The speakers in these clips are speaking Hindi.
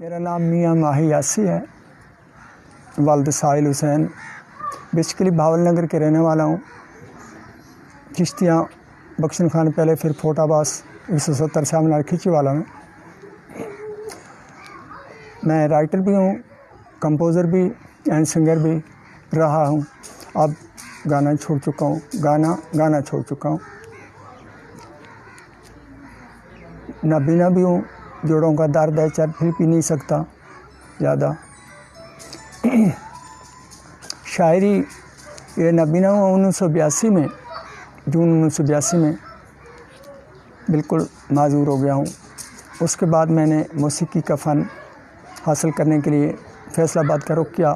मेरा नाम मियाँ माही यासी है, वालिद साहिल हुसैन। बेसिकली भावल नगर के रहने वाला हूँ। चिश्तियाँ बख्शन खान पहले, फिर फोटाबास 170 सामनार खिंची वाला में। मैं राइटर भी हूँ, कंपोज़र भी एंड सिंगर भी रहा हूँ। अब गाना छोड़ चुका हूँ, गाना छोड़ चुका हूँ। नाबीना भी हूँ, जोड़ों का दर्द है, चल फिर पी नहीं सकता ज़्यादा। शायरी ये नाबीना हुआ 1982 में, जून 1982 में बिल्कुल माजूर हो गया हूँ। उसके बाद मैंने मौसीकी का फ़न हासिल करने के लिए फैसलाबाद का रुख किया।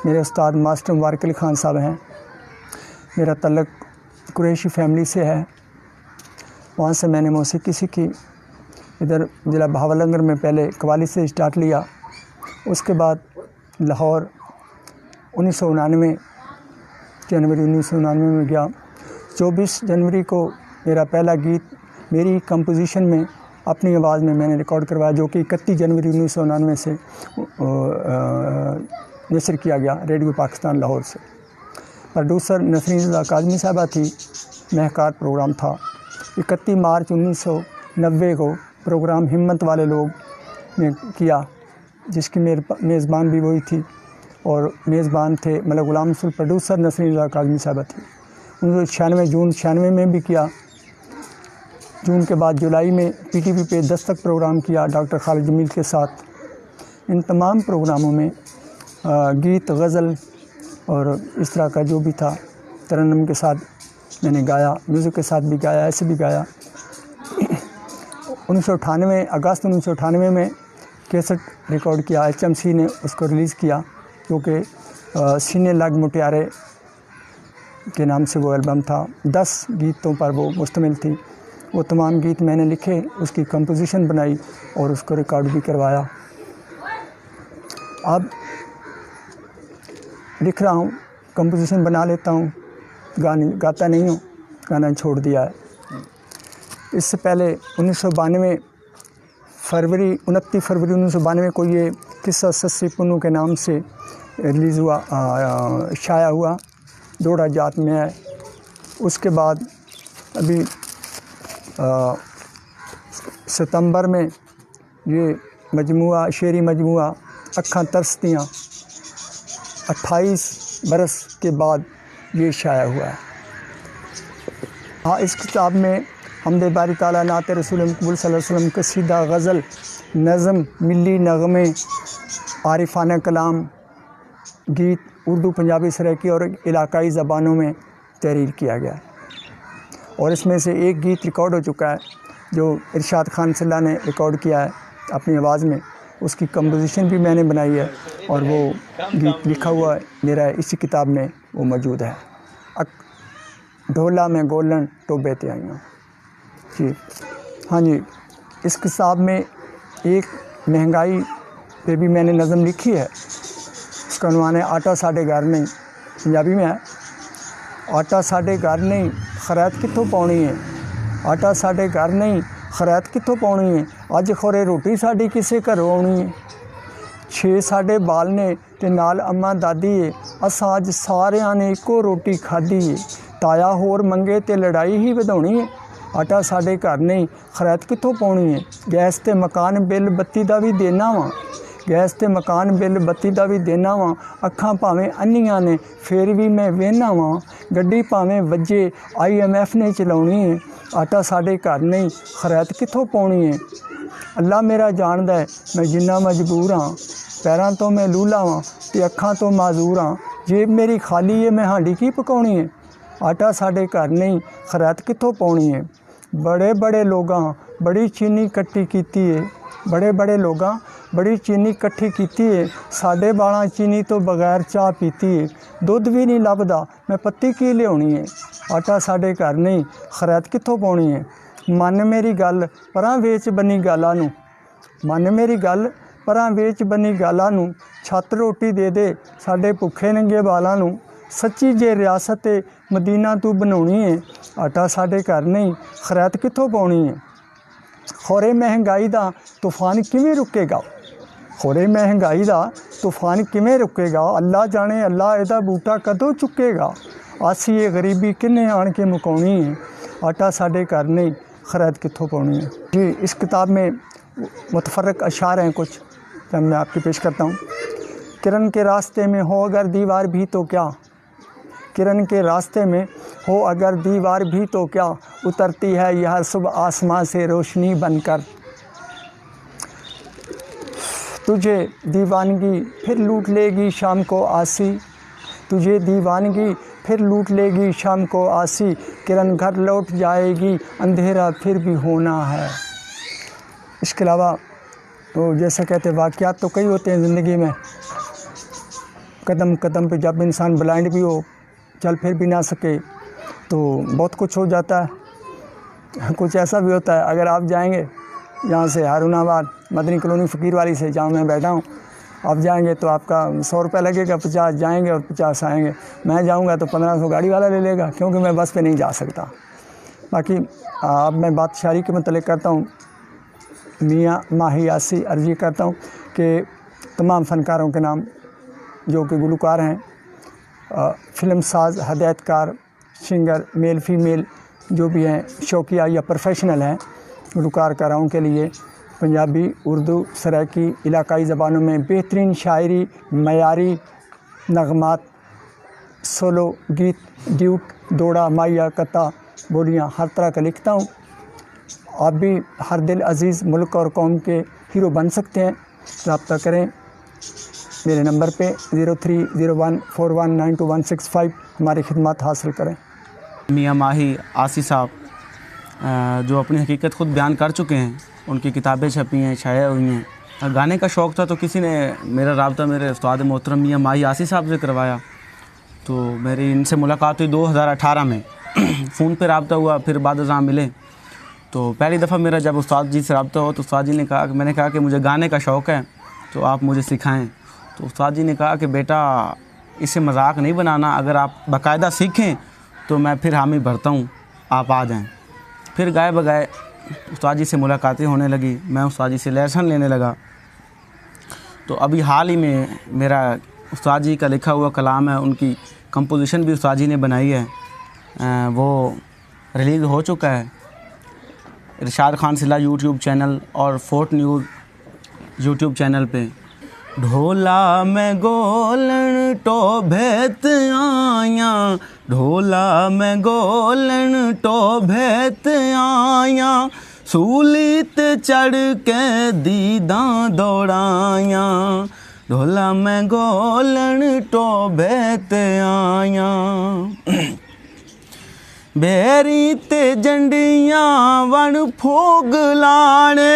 मेरे उस्ताद मास्टर मुबारक अली ख़ान साहब हैं। मेरा तल्लुक़ कुरैशी फैमिली से है। वहाँ से मैंने मौसीकी सीखी। इधर ज़िला भावलनगर में पहले कवाली से स्टार्ट लिया। उसके बाद लाहौर 1999 जनवरी 1999 में गया। 24 जनवरी को मेरा पहला गीत मेरी कंपोजिशन में अपनी आवाज़ में मैंने रिकॉर्ड करवाया, जो कि 31 जनवरी 1999 से नशर किया गया रेडियो पाकिस्तान लाहौर से। प्रोड्यूसर नसरीन रज़ा काज़मी साहबा थी, महकार प्रोग्राम था। 31 मार्च 1990 को प्रोग्राम हिम्मत वाले लोग ने किया, जिसकी मेज़बान भी वही थी और मेज़बान थे मतलब गुलाम रसूल। प्रोड्यूसर नसरीन रज़ा काज़मी साहबा थी। 1996 जून 96 में भी किया। जून के बाद जुलाई में पीटीवी पे दस्तक प्रोग्राम किया डॉक्टर खालिद जमील के साथ। इन तमाम प्रोग्रामों में गीत, गज़ल और इस तरह का जो भी था, तरन्नुम के साथ मैंने गाया, म्यूज़िक के साथ भी गाया, ऐसे भी गाया। 1998 अगस्त 1998 में कैसेट रिकॉर्ड किया, HMC ने उसको रिलीज़ किया, जो कि सीने लग मुटियारे के नाम से वो एल्बम था। 10 गीतों पर वो मुश्तमिल थी। वो तमाम गीत मैंने लिखे, उसकी कंपोजिशन बनाई और उसको रिकॉर्ड भी करवाया। अब लिख रहा हूँ, कंपोजिशन बना लेता हूँ, गाता नहीं हूँ, गाना छोड़ दिया है। इससे पहले 2992 29 फरवरी 1992 को ये किस्सा सस्सी पुन्नू के नाम से रिलीज़ हुआ, शाया हुआ, दोड़ा जात में है। उसके बाद अभी सितंबर में ये मजमुआ, शेरी मजमुआ अक्खां तरसतियाँ 28 बरस के बाद ये शाया हुआ है। हाँ, इस किताब में हमदे बारी ताला, नाते रसूल मकबूल सल्लल्लाहु अलैहि वसल्लम, कसीदा, गज़ल, नज़म, मिली नग़मे, आरिफाना कलाम, गीत उर्दू, पंजाबी, सराइकी और इलाकाई ज़बानों में तहरीर किया गया है। और इसमें से एक गीत रिकॉर्ड हो चुका है, जो इरशाद खान सिल्ला ने रिकॉर्ड किया है अपनी आवाज़ में। उसकी कंपोजिशन भी मैंने बनाई है और वो गीत लिखा हुआ है मेरा इसी किताब में वो मौजूद है। ढोला में गोलन टोबे ते आइयां जी। हाँ जी, इस किताब में एक महंगाई पे भी मैंने नज़म लिखी है। उसका अनुमान है आटा साढ़े घर नहीं, पंजाबी में है। आटा साढ़े घर नहीं, खरैत कित्थों पाउणी है। आटा साढ़े घर नहीं, खरैत कित्थों पाउणी है। अज खोरे रोटी साडी किसे घरों आउणी है। 6 साढ़े बाल ने ते नाल अम्मा दादी है। असां अज सारियां ने इक्को रोटी खाधी है। ताया होर मंगे ते लड़ाई ही वधाउणी है। आटा साढ़े घर नहीं, खरैत कित्थों पाउणी है। गैस ते मकान बिल बत्ती दा भी देना वा। गैस ते मकान बिल बत्ती दा भी देना वा। अखां भावें अन्नियां ने फिर भी मैं वेहना वा। गड्डी भावें वज्जे IMF ने चलाउणी है। आटा साढ़े घर नहीं, खरैत कित्थों पाउणी है। अल्लाह मेरा जानदा है मैं जिन्ना मजबूर हाँ। पैरां तो मैं लूला वां ते अखां तो माजूर हाँ। जेब मेरी खाली है, मैं हांडी की पकाउणी है। आटा साढ़े घर नहीं, खरैत कित्थों पाउणी है। बड़े बड़े लोगां बड़ी चीनी कट्ठी कीती है। बड़े बड़े लोगां बड़ी चीनी कट्ठी कीती है। साढ़े बालां चीनी तो बगैर चाह पीती है। दुध भी नहीं लभदा, मैं पत्ती की लियाउणी है। आटा साढ़े घर नहीं, खरैत कित्थों पाउणी है। मन मेरी गल परां वेच बनी गाला नूं। मन मेरी गल परां वेच बनी गाला नूं। छत रोटी दे दे साढ़े भुखे नंगे बालां नूं। सच्ची जे रियासत मदीना तू बनाउणी है। आटा साढ़े घर नहीं, खरैत कित्थों पाउणी है। खोरे महंगाई दा तूफान किवें रुकेगा। खोरे महंगाई दा तूफान किमें रुकेगा, अल्लाह जाने अल्लाह एदा बूटा कदों चुकेगा। आसी ये गरीबी किन्ने आन के मुकाउनी है, आटा साडे घर नहीं खरीद कित्थों पाउनी है। जी इस किताब में मुतफर्रक अशार हैं कुछ, जब मैं आपकी पेश करता हूँ। किरण के रास्ते में हो अगर दीवार भी तो क्या, किरण के रास्ते में हो अगर दीवार भी तो क्या, उतरती है यह हर सुबह आसमां से रोशनी बनकर। तुझे दीवानगी फिर लूट लेगी शाम को आसी, तुझे दीवानगी फिर लूट लेगी शाम को आसी, किरण घर लौट जाएगी अंधेरा फिर भी होना है। इसके अलावा तो जैसे कहते वाक़यात तो कई होते हैं ज़िंदगी में, कदम कदम पे जब इंसान ब्लाइंड भी हो, चल फिर भी ना सके तो बहुत कुछ हो जाता है। कुछ ऐसा भी होता है, अगर आप जाएंगे यहाँ से हारूनाबाद मदनी कॉलोनी फ़कीर वाली से, जहाँ मैं बैठा हूँ, आप जाएंगे तो आपका 100 रुपये लगेगा, 50 जाएंगे और 50 आएंगे। मैं जाऊँगा तो 1500 गाड़ी वाला ले लेगा, क्योंकि मैं बस पे नहीं जा सकता। बाकी अब मैं बात शायरी के मतलब करता हूँ। मियाँ माही यासी अर्जी करता हूँ कि तमाम फ़नकारों के नाम जो कि गुलकार हैं, फ़िल्म साज, हदायतकार, सिंगर, मेल फीमेल जो भी हैं, शौकिया या प्रोफेशनल हैं, गुलकार करारों के लिए पंजाबी, उर्दू, सराइकी, इलाकाई ज़बानों में बेहतरीन शायरी, मयारी नगमात, सोलो गीत, ड्यूट, दौड़ा, माया, कता, बोलियाँ हर तरह का लिखता हूँ। आप भी हर दिल अज़ीज़ मुल्क और कौम के हीरो बन सकते हैं। रब्ता करें मेरे नंबर पे 0301419265, हमारी खिदमत हासिल करें। मियाँ माही आसी साहब जो अपनी हकीकत ख़ुद बयान कर चुके हैं, उनकी किताबें छपी हैं, शाया हुई हैं। गाने का शौक़ था तो किसी ने मेरा राब्ता मेरे उस्ताद मोहतरम मियाँ माही आसी साहब से करवाया, तो मेरी इनसे मुलाकात हुई 2018 में। फ़ोन पे राब्ता हुआ, फिर बाद में मिले। तो पहली दफ़ा मेरा जब उस्ताद जी से राब्ता हो तो उस्ताद जी ने कहा, मैंने कहा कि मुझे गाने का शौक़ है तो आप मुझे सिखाएं। तो उस्ताद जी ने कहा कि बेटा इसे मजाक नहीं बनाना, अगर आप बाकायदा सीखें तो मैं फिर हामी भरता हूँ, आप आ जाएं। फिर गाए बगाए उस्ताद जी से मुलाकातें होने लगी, मैं उस्ताद जी से लेसन लेने लगा। तो अभी हाल ही में मेरा उस्ताद जी का लिखा हुआ कलाम है, उनकी कंपोजिशन भी उस्ताद जी ने बनाई है, वो रिलीज़ हो चुका है इरशाद खान सिला यूट्यूब चैनल और फोर्ट न्यूज़ यूट्यूब चैनल पे। ढोला में गोलन टो भेत आया, ढोला में गोलन टो भेत आया, सूलीत चढ़ के दीदा दौड़ाया, ढोला में गोलन टो भेत आया। बेरी ते जंडियां वन फोग लाने,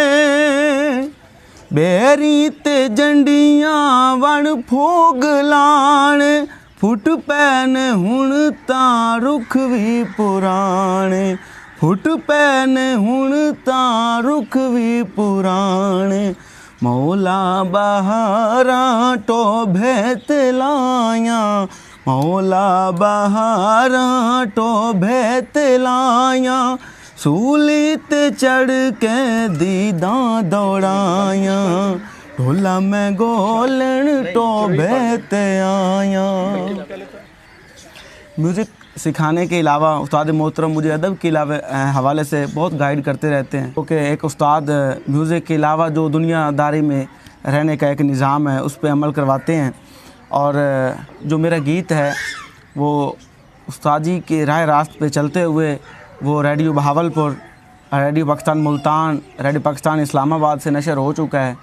बेरी ते जंडियां वन फोग लाने, फुट पैन हुण तां रुख भी पुराने, फुट पैन हुण तां रुख भी पुराने, मौला बहारां टो भेत लाया, मौला बहारां टो भेत लाया, सूलीत चढ़ के दीदा दौड़ाया, ढोला में गोलन टो भेत आया। म्यूज़िक सिखाने के अलावा उस्ताद मोहतरम मुझे अदब के हवाले से बहुत गाइड करते रहते हैं, क्योंकि एक उस्ताद म्यूज़िक के अलावा जो दुनियादारी में रहने का एक निज़ाम है उस पर अमल करवाते हैं। और जो मेरा गीत है वो उस्ताद जी के राह रास्त पे चलते हुए वो radio Bahawalpur, radio Pakistan Multan, radio Pakistan Islamabad से नशर हो चुका है।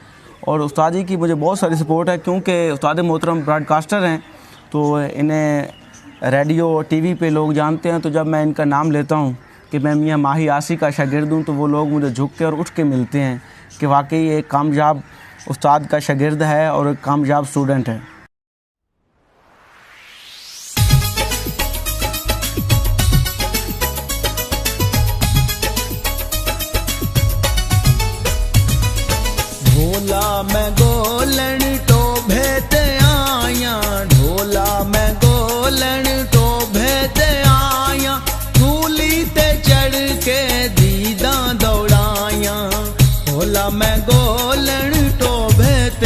और उस्ताद जी की मुझे बहुत सारी सपोर्ट है, क्योंकि उस्ताद मोहतरम ब्रॉडकास्टर हैं तो इन्हें रेडियो टीवी पे लोग जानते हैं। तो जब मैं इनका नाम लेता हूँ कि मैं मियाँ माही आसी का शागिर्द हूँ, तो वो लोग मुझे झुक के और उठ के मिलते हैं कि वाकई एक कामयाब उस्ताद का शागिर्द है और एक कामयाब स्टूडेंट है। ढोला में गोलन टो भेत आया, ढोला में गोलन टो भेत आया, सूली ते चढ़ के दीदा दौड़ाया, ढोला में गोलन टो भेत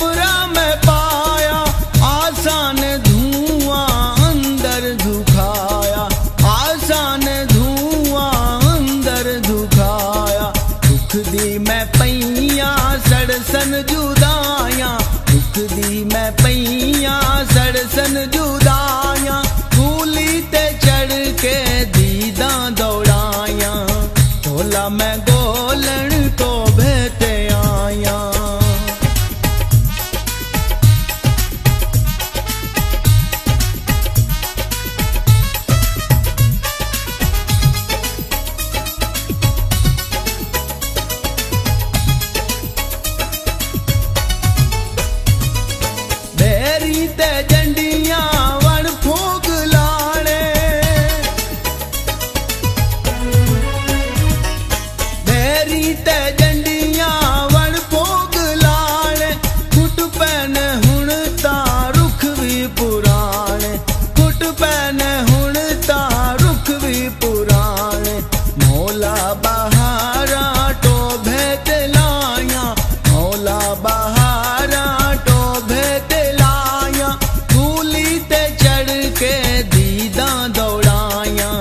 फेफड़ा में पाया, आसान धुआं अंदर झुकाया, आसान धुआं अंदर झुकाया। दुख दी मैं पैया सड़सन जुदाया, दुख दी मैं पैया सड़सन जुदाया। कूली ते चढ़ के दीदा दौड़ाया, ढोला मैं गोलन तो भेते आया। भेरी ते जंडियां वण फूक लाणे, भेरी ते जंडियां वण फूक लाणे। फुट पैन हुण ता रुख भी पुराणे, फुट पैन हुण ता रुख भी पुराणे। मौला बहारा टोभे ते लाया, मौला बहारा टोभे ते लाया। कूली ते चढ़ के दीदा दौड़ाया,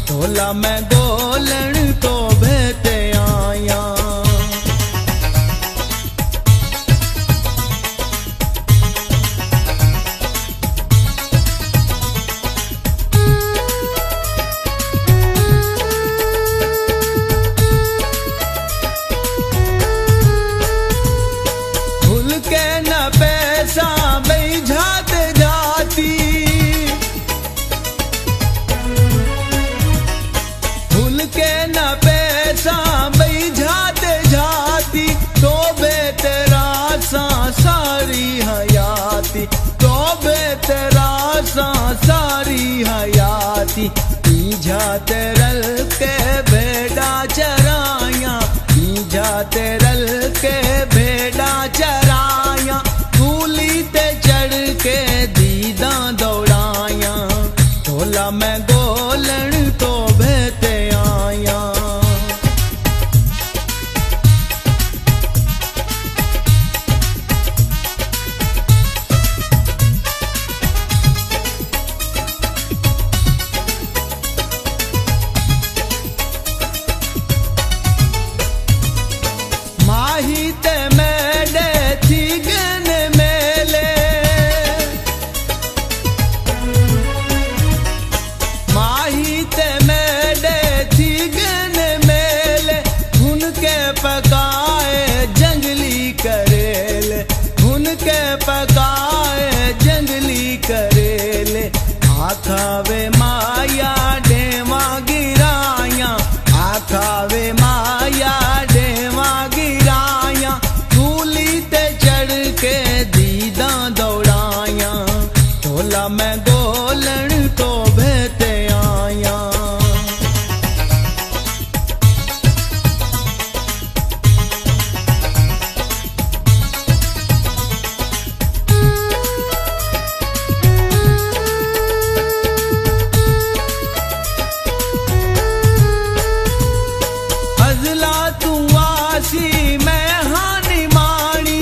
ढोला मैं गोलन तो भेते आया। भूल के न पैसा बैझात जाती, भूल के न पैसा बैझात जाती। तो बेतरा सा सारी हयाती, तो बेतरा सा सारी हयाती। जाते रल के भेड़ा चराया, जाते रल के भेड़ा चराया। कूली ते चढ़ के दीदा दौड़ाया, ढोला मैं गोलन तो भेते आया। माही ते मेडे थी गन मेले, माही ते मेडे थी गन मेले। उनके पकाए जंगली करेले, उनके पकाए जंगली करेले। आखावे माया डेवा गिराया, आखावे माया डेवा गिराया। कूली ते चढ़ के दीदा दौड़ाया, ढोला मैं गोलन तो भेते आया। अजला तू आसी मैं हानि माणी,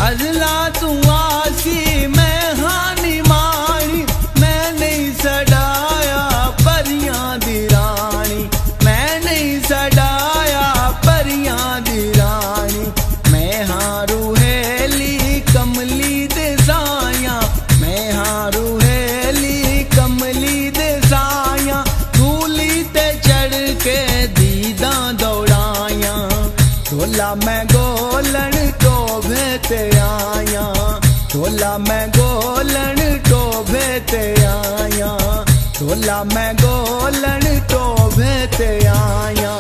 अजला तू आसी मैं हानि माणी। मैं नहीं सडाया परियां दी रानी, मैं नहीं सडाया परियां दी रानी। मैं हारू हेली कमली दे साया, मैं हारू हेली कमली दे साया। कूली ते चढ़ के दीदा दौड़ाया, ढोला मैं गोलन तो भेते आया, ढोला मैं गोलन तो भेते आया, ढोला मैं गोलन तो भेते आया।